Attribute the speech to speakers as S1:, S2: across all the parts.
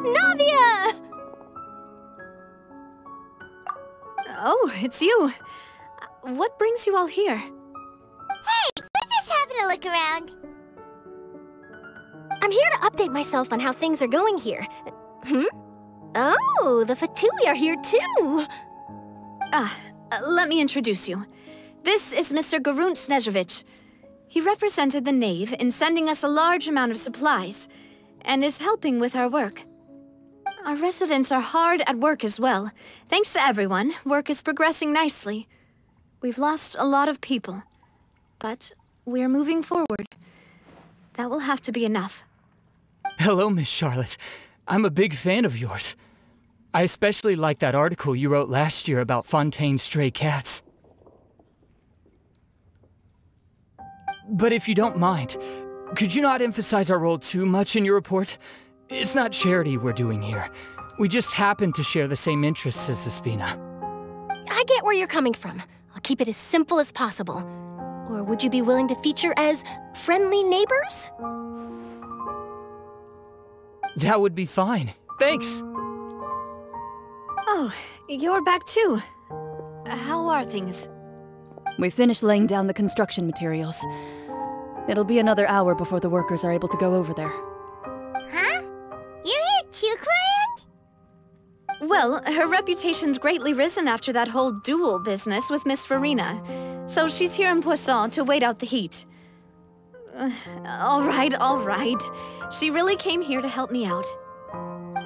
S1: Navia! Oh, it's you. What brings you all here?
S2: Hey, we're just having a look around.
S3: I'm here to update myself on how things are going here. Oh, the Fatui are here too!
S1: Let me introduce you. This is Mr. Garunt Snezhevich. He represented the Knave in sending us a large amount of supplies, and is helping with our work. Our residents are hard at work as well. Thanks to everyone, work is progressing nicely. We've lost a lot of people, but we're moving forward. That will have to be enough.
S4: Hello, Miss Charlotte. I'm a big fan of yours. I especially like that article you wrote last year about Fontaine's stray cats. But if you don't mind, could you not emphasize our role too much in your report? It's not charity we're doing here. We just happen to share the same interests as the Spina.
S3: I get where you're coming from. I'll keep it as simple as possible. Or would you be willing to feature as friendly neighbors?
S4: That would be fine. Thanks.
S1: Oh, you're back too. How are things?
S5: We finished laying down the construction materials. It'll be another hour before the workers are able to go over there.
S2: Huh? You're here too, Clarand?
S1: Well, her reputation's greatly risen after that whole duel business with Miss Farina. So she's here in Poisson to wait out the heat. All right. She really came here to help me out.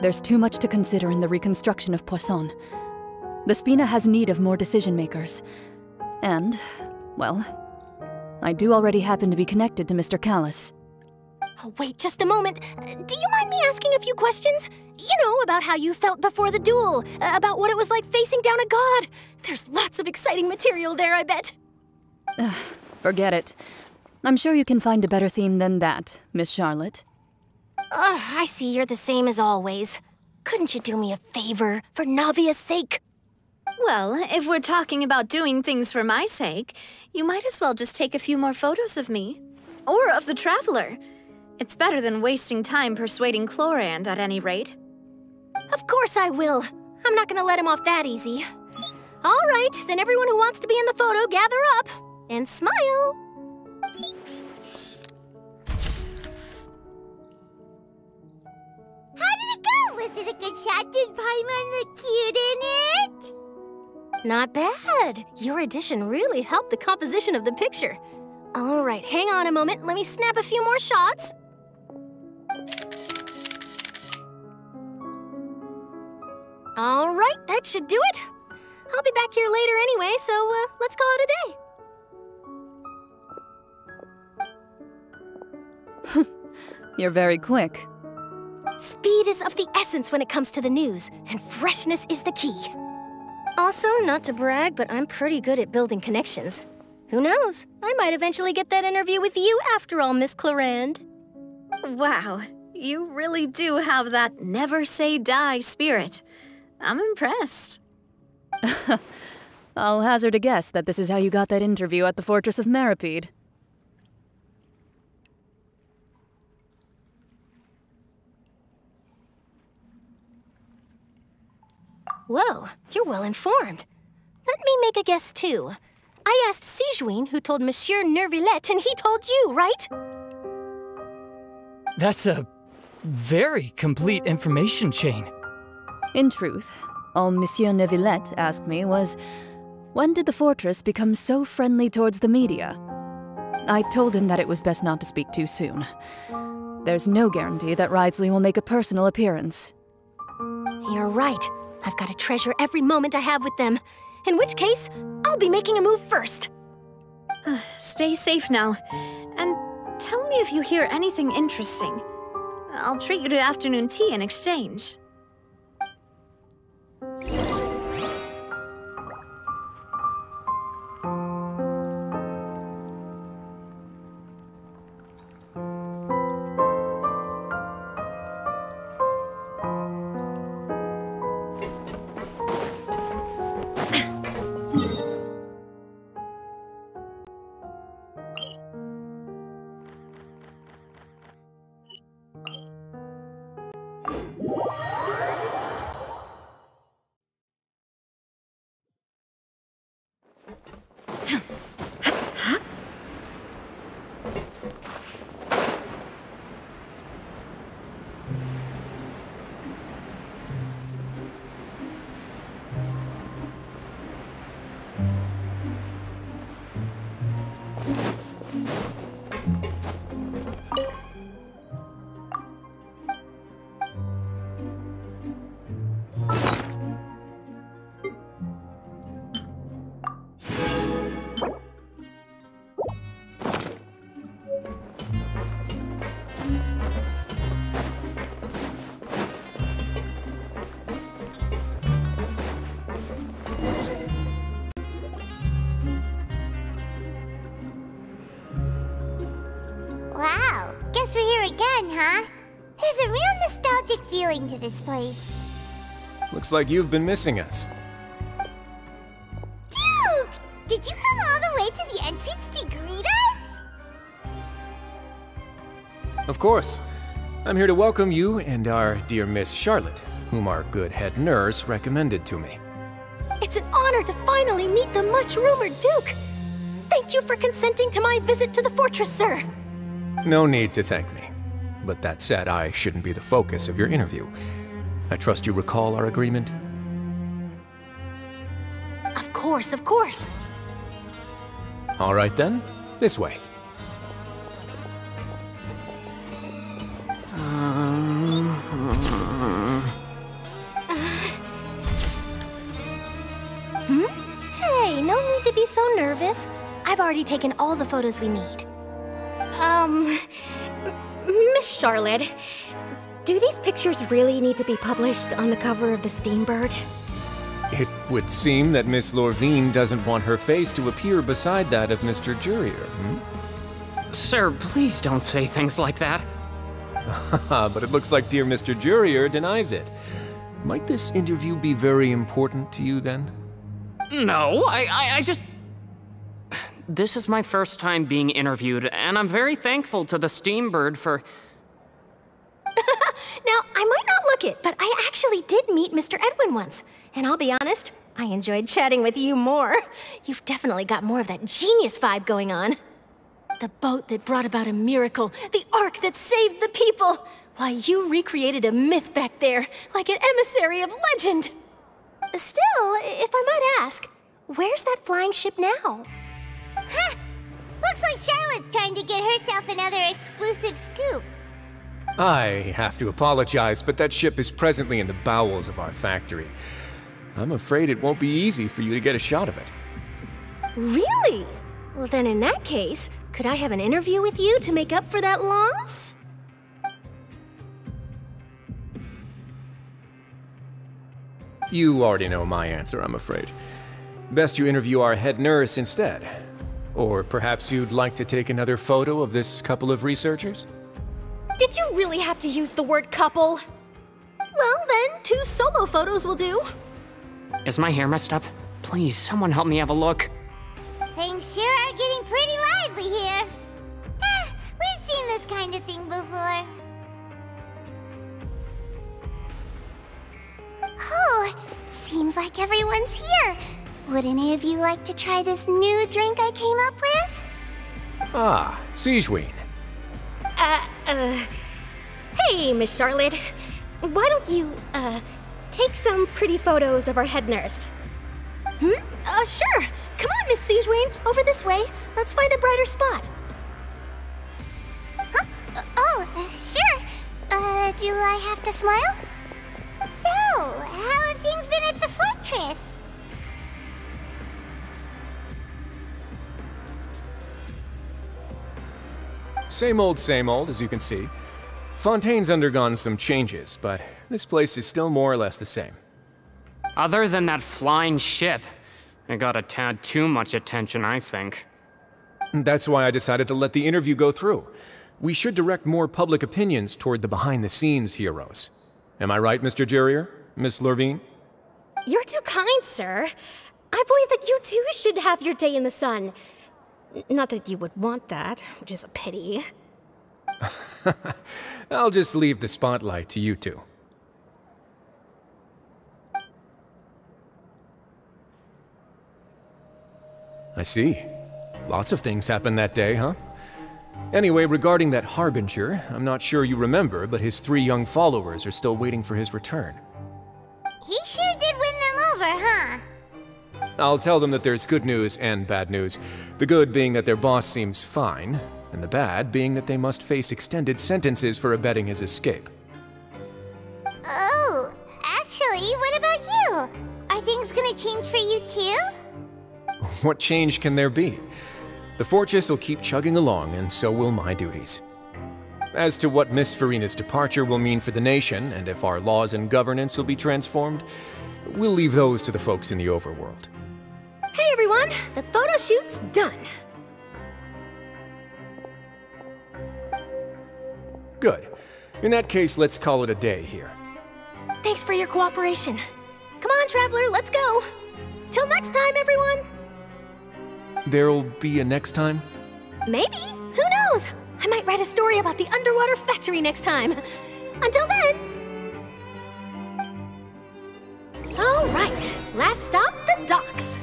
S5: There's too much to consider in the reconstruction of Poisson. The Spina has need of more decision-makers. And, well, I do already happen to be connected to Mr. Callis.
S3: Oh, wait just a moment. Do you mind me asking a few questions? You know, about how you felt before the duel, about what it was like facing down a god. There's lots of exciting material there, I bet.
S5: Forget it. I'm sure you can find a better theme than that, Miss Charlotte.
S3: I see you're the same as always. Couldn't you do me a favor, for Navia's sake?
S1: Well, if we're talking about doing things for my sake, you might as well just take a few more photos of me. Or of the Traveler. It's better than wasting time persuading Chlorand, at any rate.
S3: Of course I will. I'm not gonna let him off that easy. All right, then everyone who wants to be in the photo, gather up. And smile.
S2: How did it go? Was it a good shot? Did Paimon look cute in it?
S3: Not bad. Your addition really helped the composition of the picture. All right, hang on a moment. Let me snap a few more shots. All right, that should do it. I'll be back here later anyway, so let's call it a day.
S5: You're very quick.
S3: Speed is of the essence when it comes to the news, and freshness is the key. Also, not to brag, but I'm pretty good at building connections. Who knows? I might eventually get that interview with you after all, Miss Chlorand.
S1: Wow, you really do have that never say die spirit. I'm impressed.
S5: I'll hazard a guess that this is how you got that interview at the Fortress of Meropide.
S3: Whoa, you're well informed. Let me make a guess, too. I asked Sijuin, who told Monsieur Neuvillette, and he told you, right?
S4: That's a very complete information chain.
S5: In truth, All Monsieur Neuvillette asked me was, when did the fortress become so friendly towards the media? I told him that it was best not to speak too soon. There's no guarantee that Wriothesley will make a personal appearance.
S3: You're right. I've got to treasure every moment I have with them. In which case, I'll be making a move first.
S1: Stay safe now. And tell me if you hear anything interesting. I'll treat you to afternoon tea in exchange.
S2: Wow, guess we're here again, huh? There's a real nostalgic feeling to this place.
S6: Looks like you've been missing us.
S2: Duke! Did you come all the way to the entrance to greet us?
S6: Of course. I'm here to welcome you and our dear Miss Charlotte, whom our good head nurse recommended to me.
S3: It's an honor to finally meet the much-rumored Duke. Thank you for consenting to my visit to the fortress, sir.
S6: No need to thank me. But that said, I shouldn't be the focus of your interview. I trust you recall our agreement?
S3: Of course, of course.
S6: All right then, this way.
S3: Hey, no need to be so nervous. I've already taken all the photos we need. Miss Charlotte, do these pictures really need to be published on the cover of the Steambird?
S6: It would seem that Miss Lorvine doesn't want her face to appear beside that of Mr. Jurier,
S7: Sir, please don't say things like that.
S6: But it looks like dear Mr. Jurier denies it. Might this interview be very important to you then?
S7: No, I just... This is my first time being interviewed, and I'm very thankful to the Steambird for...
S3: Now, I might not look it, but I actually did meet Mr. Edwin once. And I'll be honest, I enjoyed chatting with you more. You've definitely got more of that genius vibe going on. The boat that brought about a miracle, the ark that saved the people. Why, you recreated a myth back there, like an emissary of legend. Still, if I might ask, where's that flying ship now?
S2: Huh! Looks like Charlotte's trying to get herself another exclusive scoop.
S6: I have to apologize, but that ship is presently in the bowels of our factory. I'm afraid it won't be easy for you to get a shot of it.
S3: Really? Well then in that case, could I have an interview with you to make up for that loss?
S6: You already know my answer, I'm afraid. Best you interview our head nurse instead. Or perhaps you'd like to take another photo of this couple of researchers?
S3: Did you really have to use the word couple? Well then, 2 solo photos will do.
S7: Is my hair messed up? Please, someone help me have a look.
S2: Things sure are getting pretty lively here. We've seen this kind of thing before. Oh, seems like everyone's here. Would any of you like to try this new drink I came up with?
S6: Ah, Siegeween.
S3: Hey, Miss Charlotte. Why don't you, take some pretty photos of our head nurse. Sure. Come on, Miss Siegewayne, over this way. Let's find a brighter spot.
S2: Huh? Sure. Do I have to smile? So, how have things been at the fortress?
S6: Same old, as you can see. Fontaine's undergone some changes, but this place is still more or less the same.
S7: Other than that flying ship, it got a tad too much attention, I think.
S6: That's why I decided to let the interview go through. We should direct more public opinions toward the behind-the-scenes heroes. Am I right, Mr. Jurrier? Miss Lurvine?
S3: You're too kind, sir. I believe that you too should have your day in the sun. Not that you would want that, which is a pity.
S6: I'll just leave the spotlight to you two. I see. Lots of things happened that day, huh? Anyway, regarding that Harbinger, I'm not sure you remember, but his 3 young followers are still waiting for his return.
S2: He sure did win them over, huh?
S6: I'll tell them that there's good news and bad news. The good being that their boss seems fine, and the bad being that they must face extended sentences for abetting his escape.
S2: Oh, actually, what about you? Are things gonna change for you too?
S6: What change can there be? The fortress will keep chugging along, and so will my duties. As to what Miss Farina's departure will mean for the nation, and if our laws and governance will be transformed, we'll leave those to the folks in the overworld.
S3: Hey everyone, the photo shoot's done.
S6: Good. In that case, let's call it a day here.
S3: Thanks for your cooperation. Come on, Traveler, let's go. Till next time, everyone.
S6: There'll be a next time?
S3: Maybe. Who knows? I might write a story about the underwater factory next time. Until then. All right. Last stop, the docks.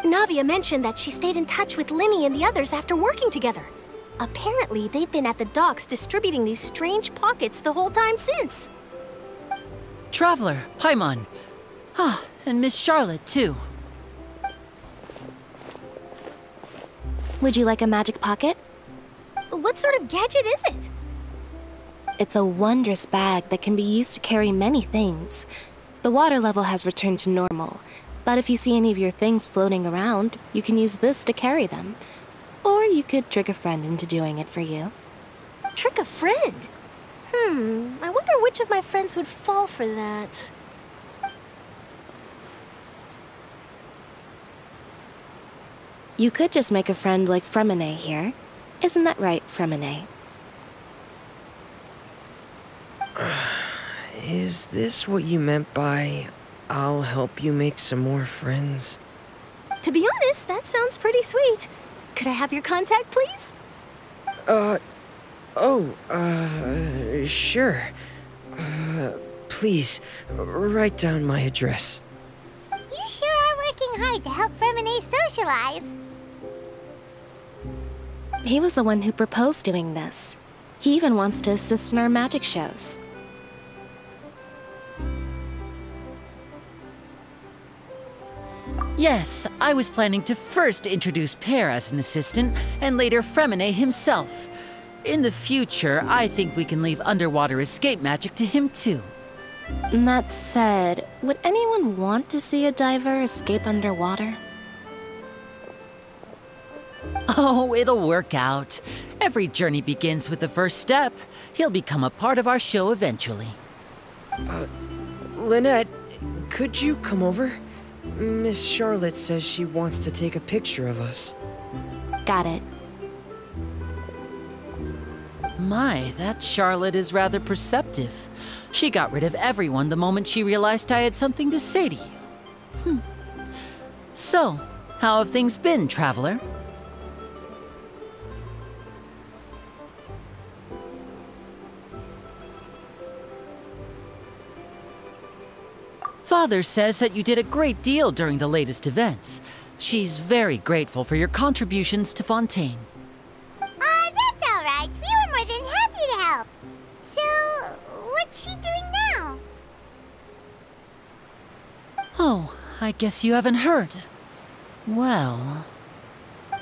S3: Navia mentioned that she stayed in touch with Lyney and the others after working together. Apparently, they've been at the docks distributing these strange pockets the whole time since.
S8: Traveler, Paimon. Ah, and Miss Charlotte, too.
S9: Would you like a magic pocket?
S3: What sort of gadget is it?
S9: It's a wondrous bag that can be used to carry many things. The water level has returned to normal, but if you see any of your things floating around, you can use this to carry them. Or you could trick a friend into doing it for you.
S3: Trick a friend? I wonder which of my friends would fall for that.
S9: You could just make a friend like Fremine here. Isn't that right, Fremine?
S10: Is this what you meant by, I'll help you make some more friends?
S3: To be honest, that sounds pretty sweet. Could I have your contact, please?
S10: Sure. Please, write down my address.
S2: You sure are working trying hard to help Fermine socialize.
S9: He was the one who proposed doing this. He even wants to assist in our magic shows.
S8: Yes, I was planning to first introduce Pear as an assistant, and later Fremine himself. In the future, I think we can leave underwater escape magic to him too.
S9: That said, would anyone want to see a diver escape underwater?
S8: Oh, it'll work out. Every journey begins with the first step. He'll become a part of our show eventually.
S10: Lynette, could you come over? Miss Charlotte says she wants to take a picture of us.
S9: Got it.
S8: My, that Charlotte is rather perceptive. She got rid of everyone the moment she realized I had something to say to you. So, how have things been, Traveler? Father says that you did a great deal during the latest events. She's very grateful for your contributions to Fontaine.
S2: That's all right. We were more than happy to help. So, what's she doing now?
S8: Oh, I guess you haven't heard. Well,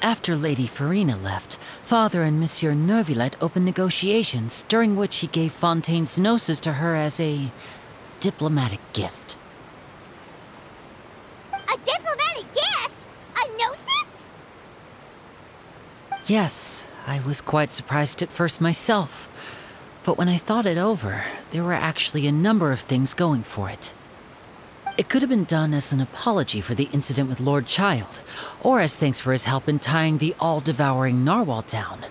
S8: after Lady Farina left, Father and Monsieur Neuvillette opened negotiations, during which he gave Fontaine's gnosis to her as a diplomatic gift.
S2: A diplomatic gift? A gnosis?
S8: Yes, I was quite surprised at first myself. But when I thought it over, there were actually a number of things going for it. It could have been done as an apology for the incident with Lord Child, or as thanks for his help in tying the all-devouring narwhal down.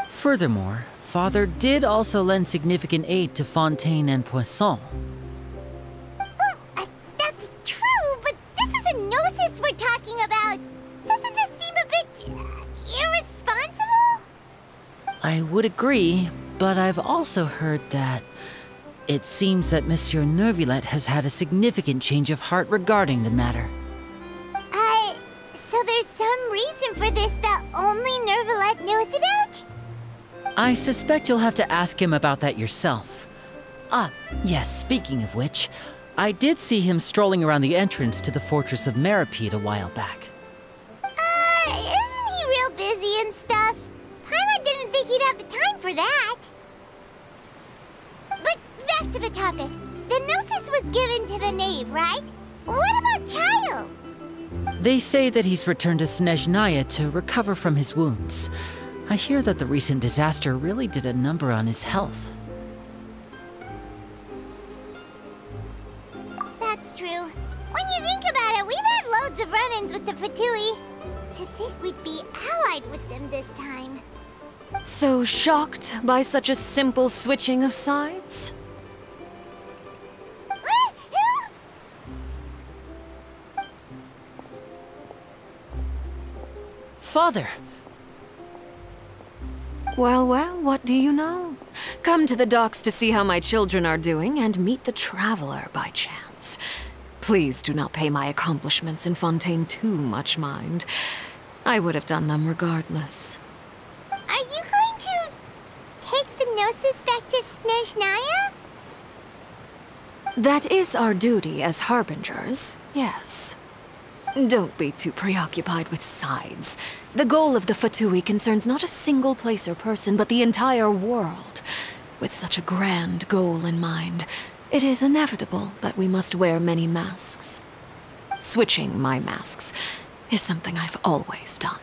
S8: Furthermore, Father did also lend significant aid to Fontaine and Poisson.
S2: Well, that's true, but this is a gnosis we're talking about. Doesn't this seem a bit irresponsible?
S8: I would agree, but I've also heard that it seems that Monsieur Neuvillette has had a significant change of heart regarding the matter.
S2: So there's some reason for this that only Neuvillette knows about?
S8: I suspect you'll have to ask him about that yourself. Yes, speaking of which, I did see him strolling around the entrance to the Fortress of Meropide a while back.
S2: Isn't he real busy and stuff? Paimon didn't think he'd have the time for that. But back to the topic. The gnosis was given to the knave, right? What about Child?
S8: They say that he's returned to Snezhnaya to recover from his wounds. I hear that the recent disaster really did a number on his health.
S2: That's true. When you think about it, we've had loads of run-ins with the Fatui. To think we'd be allied with them this time.
S5: So shocked by such a simple switching of sides?
S8: Father!
S5: Well, what do you know? Come to the docks to see how my children are doing and meet the Traveler by chance. Please do not pay my accomplishments in Fontaine too much mind. I would have done them regardless.
S2: Are you going to take the gnosis back to Snezhnaya?
S5: That is our duty as harbingers, yes. Don't be too preoccupied with sides. The goal of the Fatui concerns not a single place or person, but the entire world. With such a grand goal in mind, it is inevitable that we must wear many masks. Switching my masks is something I've always done.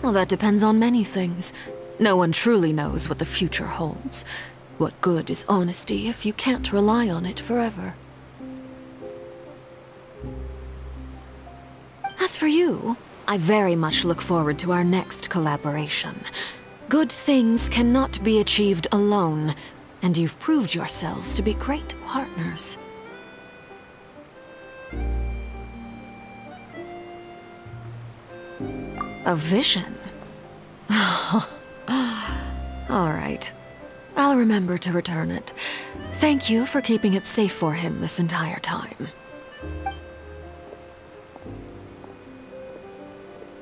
S5: Well, that depends on many things. No one truly knows what the future holds. What good is honesty if you can't rely on it forever? As for you, I very much look forward to our next collaboration. Good things cannot be achieved alone, and you've proved yourselves to be great partners. A vision? All right.
S11: I'll remember to return it. Thank you for keeping it safe for him this entire time.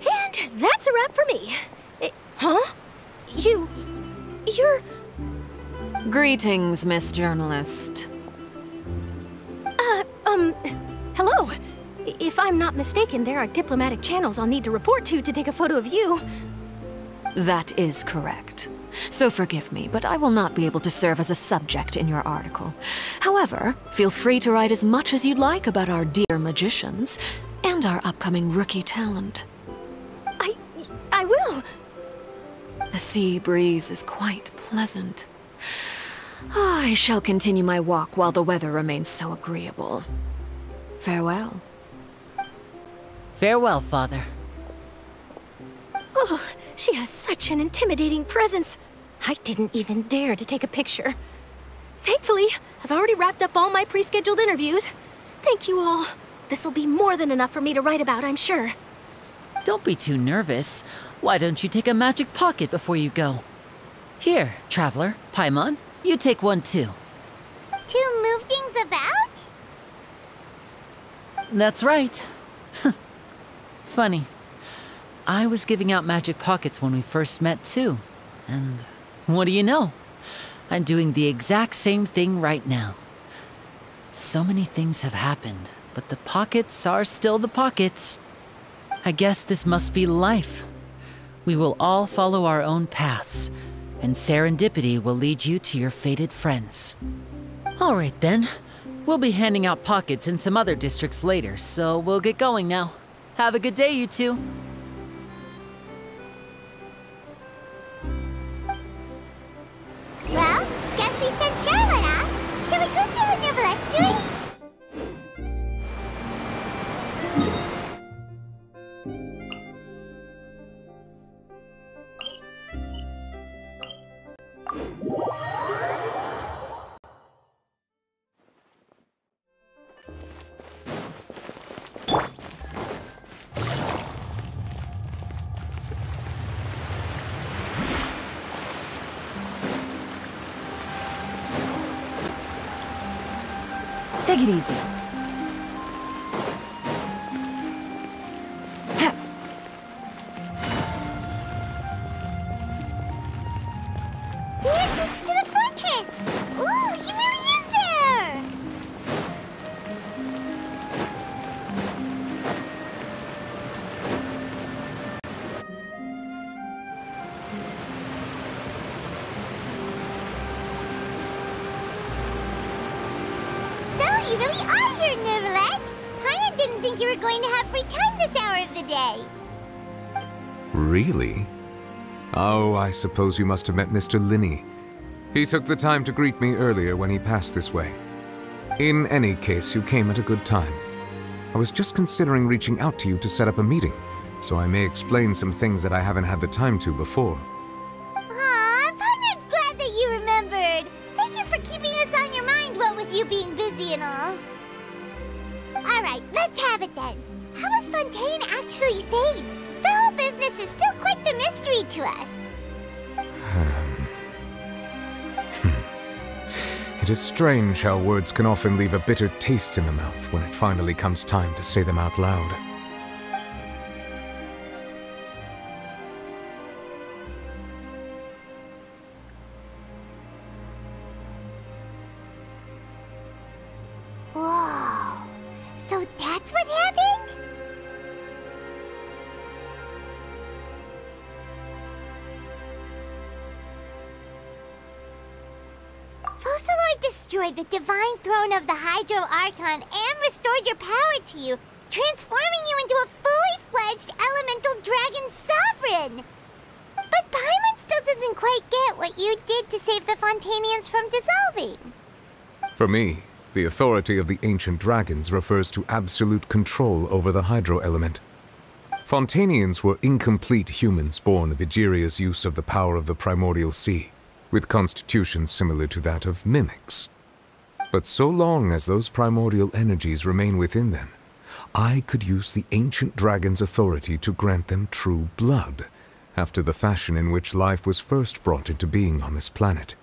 S3: And that's a wrap for me. Huh? You're...
S11: Greetings, Miss Journalist.
S3: Hello. If I'm not mistaken, there are diplomatic channels I'll need to report to take a photo of you.
S11: That is correct. So forgive me, but I will not be able to serve as a subject in your article. However, feel free to write as much as you'd like about our dear magicians and our upcoming rookie talent.
S3: I will.
S11: The sea breeze is quite pleasant. I shall continue my walk while the weather remains so agreeable. Farewell.
S8: Farewell, Father.
S3: Oh, she has such an intimidating presence. I didn't even dare to take a picture. Thankfully, I've already wrapped up all my pre-scheduled interviews. Thank you all. This'll be more than enough for me to write about, I'm sure.
S8: Don't be too nervous. Why don't you take a magic pocket before you go? Here, Traveler, Paimon, you take one too.
S2: To move things about?
S8: That's right. Funny. I was giving out magic pockets when we first met too. And what do you know? I'm doing the exact same thing right now. So many things have happened, but the pockets are still the pockets. I guess this must be life. We will all follow our own paths, and serendipity will lead you to your fated friends. All right then. We'll be handing out pockets in some other districts later, so we'll get going now. Have a good day, you two.
S2: Well, guess we sent Charlotte off. Shall we go see how Neuvillette's doing?
S5: Take it easy.
S2: The entrance to the fortress! Ooh, he really is there! So, you really are here, Neuvillette! Paimon didn't think you were going to have free time this hour of the day.
S12: Really? Oh, I suppose you must have met Mr. Lyney. He took the time to greet me earlier when he passed this way. In any case, you came at a good time. I was just considering reaching out to you to set up a meeting, so I may explain some things that I haven't had the time to before.
S2: Aw, Paimon's glad that you remembered. Thank you for keeping us on your mind, what with you being busy and all. Alright, let's have it then. How was Fontaine actually saved? The whole business is still quite the mystery to us.
S12: It is strange how words can often leave a bitter taste in the mouth when it finally comes time to say them out loud.
S2: Whoa. So that's what happened? Focalor destroyed the divine throne of the Hydro Archon and restored your power to you, transforming you into a fully fledged elemental dragon sovereign. But Paimon still doesn't quite get what you did to save the Fontainians from dissolving.
S12: For me, the authority of the ancient dragons refers to absolute control over the hydro element. Fontainians were incomplete humans born of Egeria's use of the power of the primordial sea, with constitutions similar to that of mimics. But so long as those primordial energies remain within them, I could use the ancient dragon's authority to grant them true blood, after the fashion in which life was first brought into being on this planet.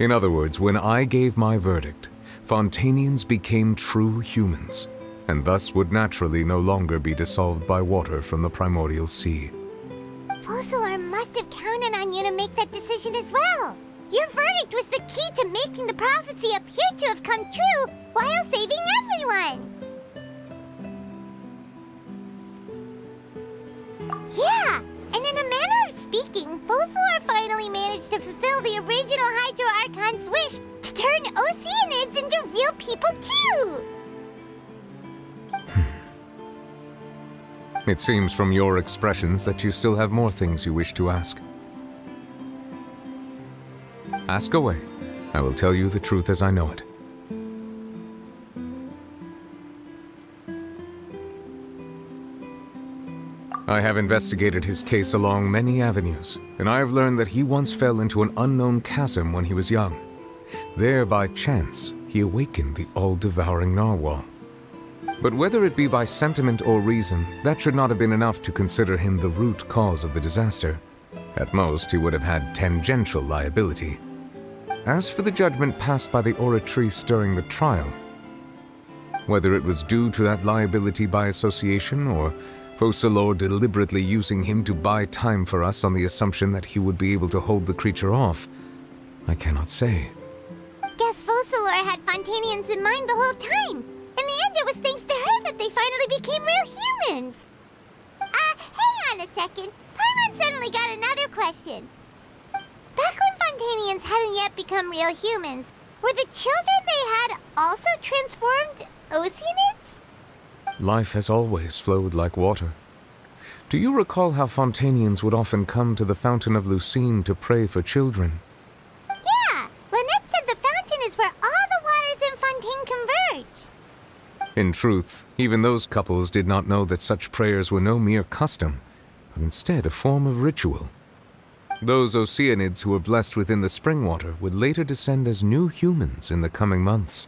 S12: In other words, when I gave my verdict, Fontainians became true humans, and thus would naturally no longer be dissolved by water from the primordial sea.
S2: Focalor must have counted on you to make that decision as well. Your verdict was the key to making the prophecy appear to have come true while saving everyone. Yeah, and in a manner of speaking, Focalor finally managed to fulfill the original Hydro Archon's wish to turn Oceanids into real people too!
S12: It seems from your expressions that you still have more things you wish to ask. Ask away. I will tell you the truth as I know it. I have investigated his case along many avenues, and I have learned that he once fell into an unknown chasm when he was young. There, by chance, he awakened the all-devouring narwhal. But whether it be by sentiment or reason, that should not have been enough to consider him the root cause of the disaster. At most, he would have had tangential liability. As for the judgment passed by the Oratrice during the trial, whether it was due to that liability by association, or Focalor deliberately using him to buy time for us on the assumption that he would be able to hold the creature off, I cannot say.
S2: Guess Focalor had Fontainians in mind the whole time. In the end, it was thanks to her that they finally became real humans. Hang on a second. Paimon suddenly got another question. Back when Fontainians hadn't yet become real humans, were the children they had also transformed Oceanids?
S12: Life has always flowed like water. Do you recall how Fontainians would often come to the Fountain of Lucine to pray for children?
S2: Yeah! Lynette said the fountain is where all the waters in Fontaine converge.
S12: In truth, even those couples did not know that such prayers were no mere custom, but instead a form of ritual. Those Oceanids who were blessed within the spring water would later descend as new humans in the coming months.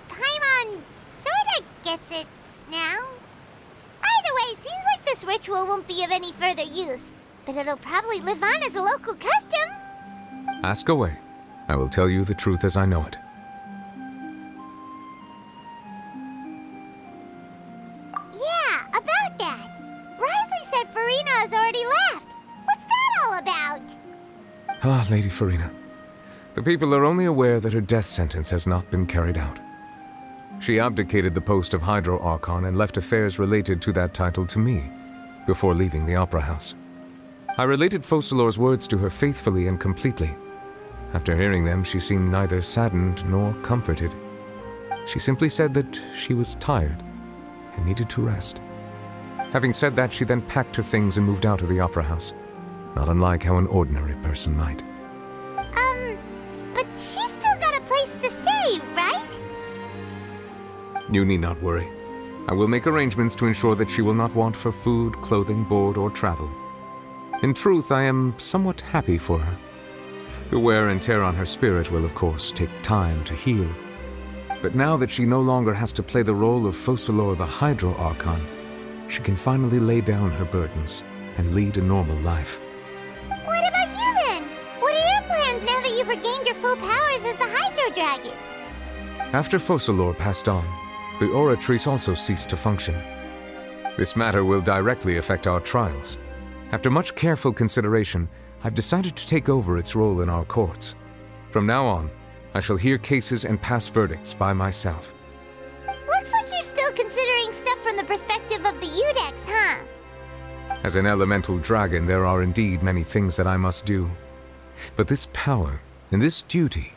S2: Paimon sorta gets it now. Either way, seems like this ritual won't be of any further use, but it'll probably live on as a local custom.
S12: Ask away. I will tell you the truth as I know it.
S2: Yeah, about that. Wriothesley said Farina has already left. What's that all about?
S12: Ah, Lady Farina. The people are only aware that her death sentence has not been carried out. She abdicated the post of Hydro Archon and left affairs related to that title to me, before leaving the Opera House. I related Focalor's words to her faithfully and completely. After hearing them, she seemed neither saddened nor comforted. She simply said that she was tired and needed to rest. Having said that, she then packed her things and moved out of the Opera House, not unlike how an ordinary person might.
S2: But she's still got a place to stay, right?
S12: You need not worry. I will make arrangements to ensure that she will not want for food, clothing, board, or travel. In truth, I am somewhat happy for her. The wear and tear on her spirit will, of course, take time to heal. But now that she no longer has to play the role of Focalor the Hydro Archon, she can finally lay down her burdens and lead a normal life.
S2: What about you then? What are your plans now that you've regained your full powers as the Hydro Dragon?
S12: After Focalor passed on, the Oratrice also ceased to function. This matter will directly affect our trials. After much careful consideration, I've decided to take over its role in our courts. From now on, I shall hear cases and pass verdicts by myself.
S2: Looks like you're still considering stuff from the perspective of the Udex, huh?
S12: As an elemental dragon, there are indeed many things that I must do. But this power and this duty,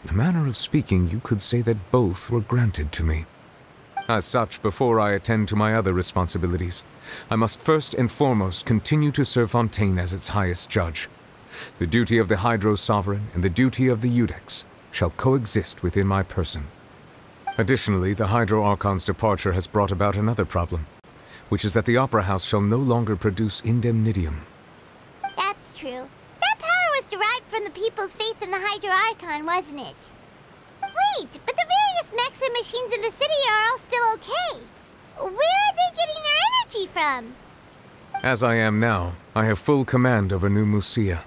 S12: in a manner of speaking, you could say that both were granted to me. As such, before I attend to my other responsibilities, I must first and foremost continue to serve Fontaine as its highest judge. The duty of the Hydro Sovereign and the duty of the Udex shall coexist within my person. Additionally, the Hydro Archon's departure has brought about another problem, which is that the Opera House shall no longer produce indemnitium.
S2: That's true. That power was derived from the people's faith in the Hydro Archon, wasn't it? Wait, but the various mechs and machines in the city are all still okay. Where are they getting their energy from?
S12: As I am now, I have full command over New Musia.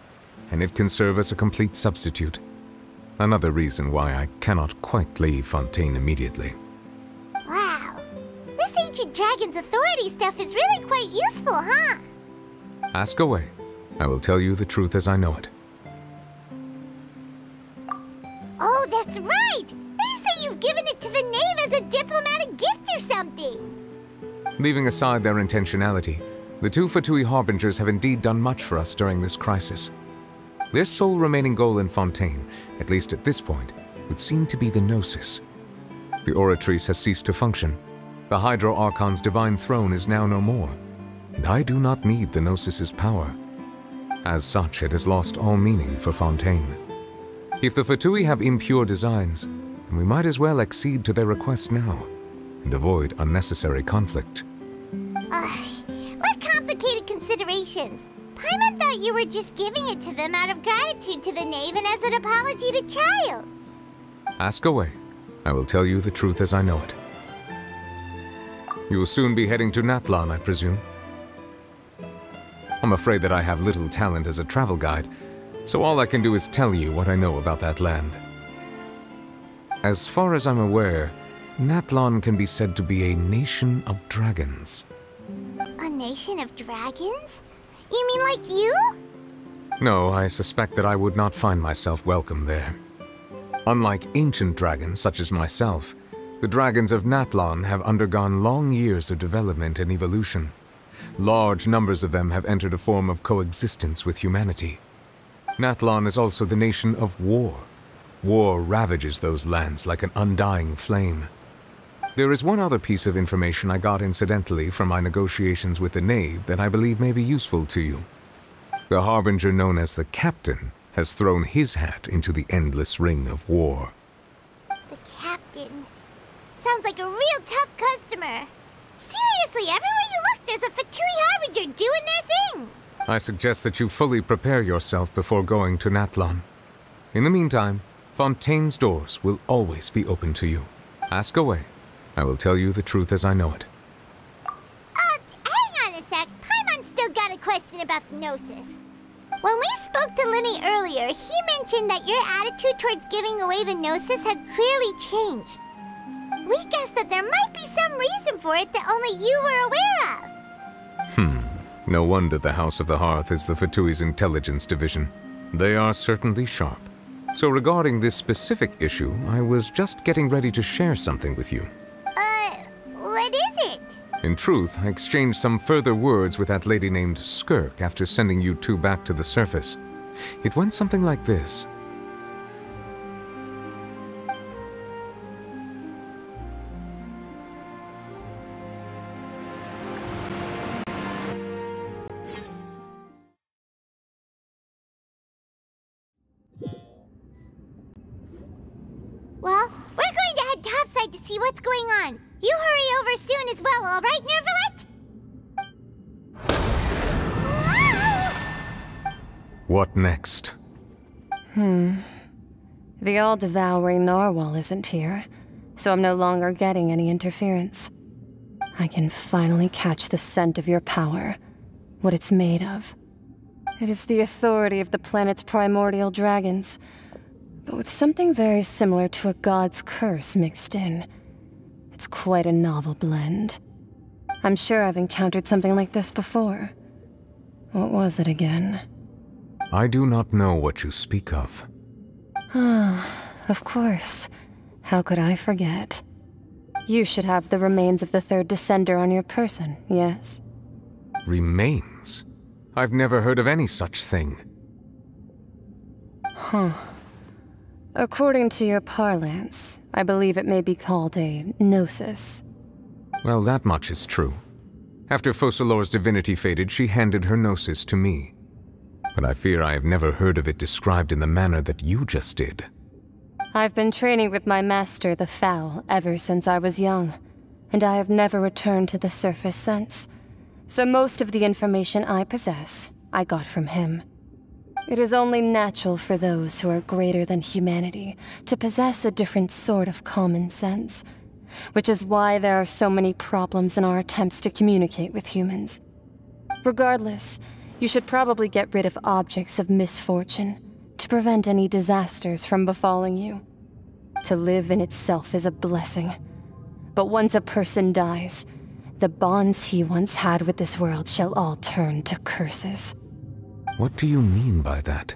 S12: and it can serve as a complete substitute. Another reason why I cannot quite leave Fontaine immediately.
S2: Wow. This ancient dragon's authority stuff is really quite useful, huh?
S12: Ask away. I will tell you the truth as I know it.
S2: Oh, that's right! They say you've given it to the Knave as a diplomatic gift or something!
S12: Leaving aside their intentionality, the two Fatui Harbingers have indeed done much for us during this crisis. Their sole remaining goal in Fontaine, at least at this point, would seem to be the Gnosis. The Oratrice has ceased to function. The Hydro Archon's divine throne is now no more, and I do not need the Gnosis's power. As such, it has lost all meaning for Fontaine. If the Fatui have impure designs, then we might as well accede to their request now, and avoid unnecessary conflict.
S2: What complicated considerations! Paimon thought you were just giving it to them out of gratitude to the Knave and as an apology to Child.
S12: Ask away. I will tell you the truth as I know it. You will soon be heading to Natlan, I presume? I'm afraid that I have little talent as a travel guide, so all I can do is tell you what I know about that land. As far as I'm aware, Natlan can be said to be a nation of dragons.
S2: A nation of dragons? You mean like you?
S12: No, I suspect that I would not find myself welcome there. Unlike ancient dragons such as myself, the dragons of Natlan have undergone long years of development and evolution. Large numbers of them have entered a form of coexistence with humanity. Natlan is also the nation of war. War ravages those lands like an undying flame. There is one other piece of information I got incidentally from my negotiations with the Knave that I believe may be useful to you. The Harbinger known as the Captain has thrown his hat into the endless ring of war.
S2: The Captain. Sounds like a real tough customer. Seriously, everywhere you look, there's a Fatui Harbinger doing their thing.
S12: I suggest that you fully prepare yourself before going to Natlan. In the meantime, Fontaine's doors will always be open to you. Ask away. I will tell you the truth as I know it.
S2: Hang on a sec. Paimon's still got a question about the Gnosis. When we spoke to Lyney earlier, he mentioned that your attitude towards giving away the Gnosis had clearly changed. We guessed that there might be some reason for it that only you were aware of.
S12: No wonder the House of the Hearth is the Fatui's intelligence division. They are certainly sharp. So regarding this specific issue, I was just getting ready to share something with you.
S2: What is it?
S12: In truth, I exchanged some further words with that lady named Skirk after sending you two back to the surface. It went something like this.
S2: Well, we're going to head topside to see what's going on. You hurry over soon as well, all right, Neuvillette?
S12: What next?
S3: The all-devouring narwhal isn't here, so I'm no longer getting any interference. I can finally catch the scent of your power, what it's made of. It is the authority of the planet's primordial dragons, but with something very similar to a god's curse mixed in. It's quite a novel blend. I'm sure I've encountered something like this before. What was it again?
S12: I do not know what you speak of.
S3: Of course. How could I forget? You should have the remains of the third descender on your person, yes?
S12: Remains? I've never heard of any such thing.
S3: According to your parlance, I believe it may be called a gnosis.
S12: Well, that much is true. After Focalor's divinity faded, she handed her gnosis to me. But I fear I have never heard of it described in the manner that you just did.
S3: I've been training with my master, the Foul, ever since I was young, and I have never returned to the surface since. So most of the information I possess, I got from him. It is only natural for those who are greater than humanity to possess a different sort of common sense, which is why there are so many problems in our attempts to communicate with humans. Regardless,
S13: You should probably get rid of objects of misfortune to prevent any disasters from befalling you. To live in itself is a blessing. But once a person dies, the bonds he once had with this world shall all turn to curses.
S12: What do you mean by that?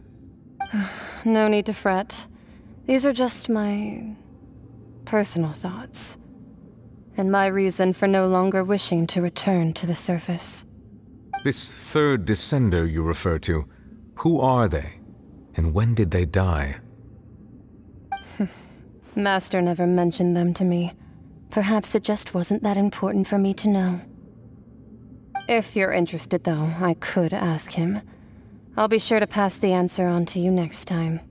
S13: No need to fret. These are just my personal thoughts, and my reason for no longer wishing to return to the surface.
S12: This third descender you refer to, who are they? And when did they die?
S13: Master never mentioned them to me. Perhaps it just wasn't that important for me to know. If you're interested, though, I could ask him. I'll be sure to pass the answer on to you next time.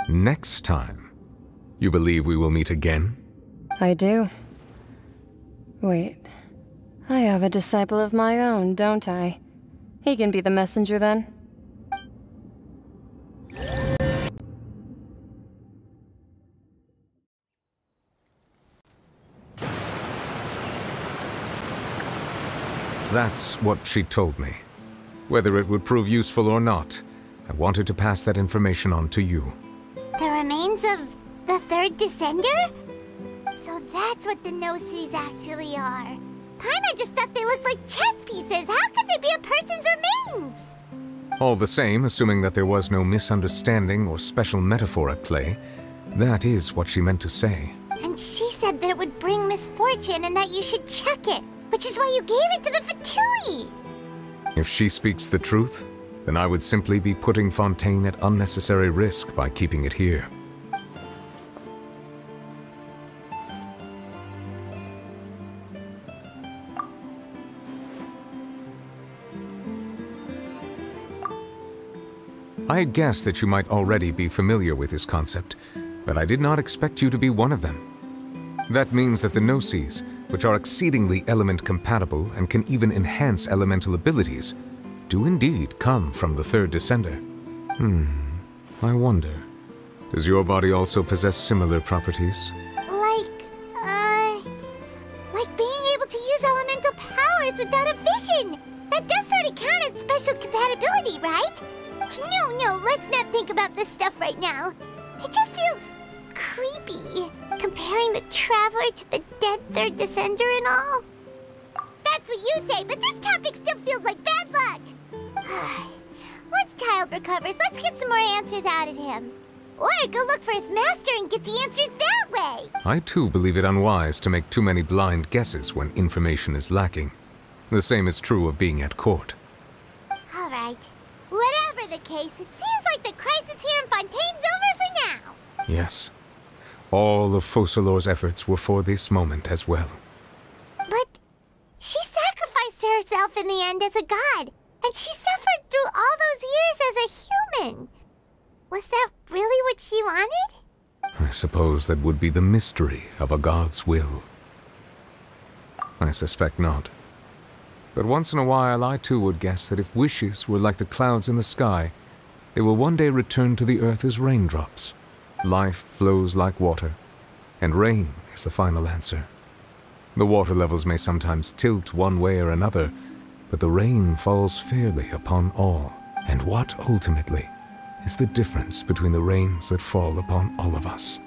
S12: Next time? You believe we will meet again?
S13: I do. Wait. I have a disciple of my own, don't I? He can be the messenger then.
S12: That's what she told me. Whether it would prove useful or not, I wanted to pass that information on to you.
S2: The remains of the third descender? So that's what the Gnosis actually are. Paimon just thought they looked like chess pieces. How could they be a person's remains?
S12: All the same, assuming that there was no misunderstanding or special metaphor at play, that is what she meant to say.
S2: And she said that it would bring misfortune and that you should check it, which is why you gave it to the Fatui.
S12: If she speaks the truth, then I would simply be putting Fontaine at unnecessary risk by keeping it here. I had guessed that you might already be familiar with this concept, but I did not expect you to be one of them. That means that the Gnosis, which are exceedingly element-compatible and can even enhance elemental abilities, do indeed come from the third descender. I wonder, does your body also possess similar properties?
S2: Like being able to use elemental powers without a vision! That does sort of count as special compatibility, right? No, let's not think about this stuff right now. It just feels creepy, comparing the Traveler to the dead third descender and all. That's what you say, but this topic still feels like bad luck. Once Child recovers, let's get some more answers out of him. Or go look for his master and get the answers that way.
S12: I too believe it unwise to make too many blind guesses when information is lacking. The same is true of being at court.
S2: All right. Whatever the case, it seems like the crisis here in Fontaine's over for now.
S12: Yes. All of Focalor's efforts were for this moment as well.
S2: But she sacrificed herself in the end as a god, and she suffered through all those years as a human. Was that really what she wanted?
S12: I suppose that would be the mystery of a god's will. I suspect not. But once in a while, I too would guess that if wishes were like the clouds in the sky, they will one day return to the earth as raindrops. Life flows like water, and rain is the final answer. The water levels may sometimes tilt one way or another, but the rain falls fairly upon all. And what, ultimately, is the difference between the rains that fall upon all of us?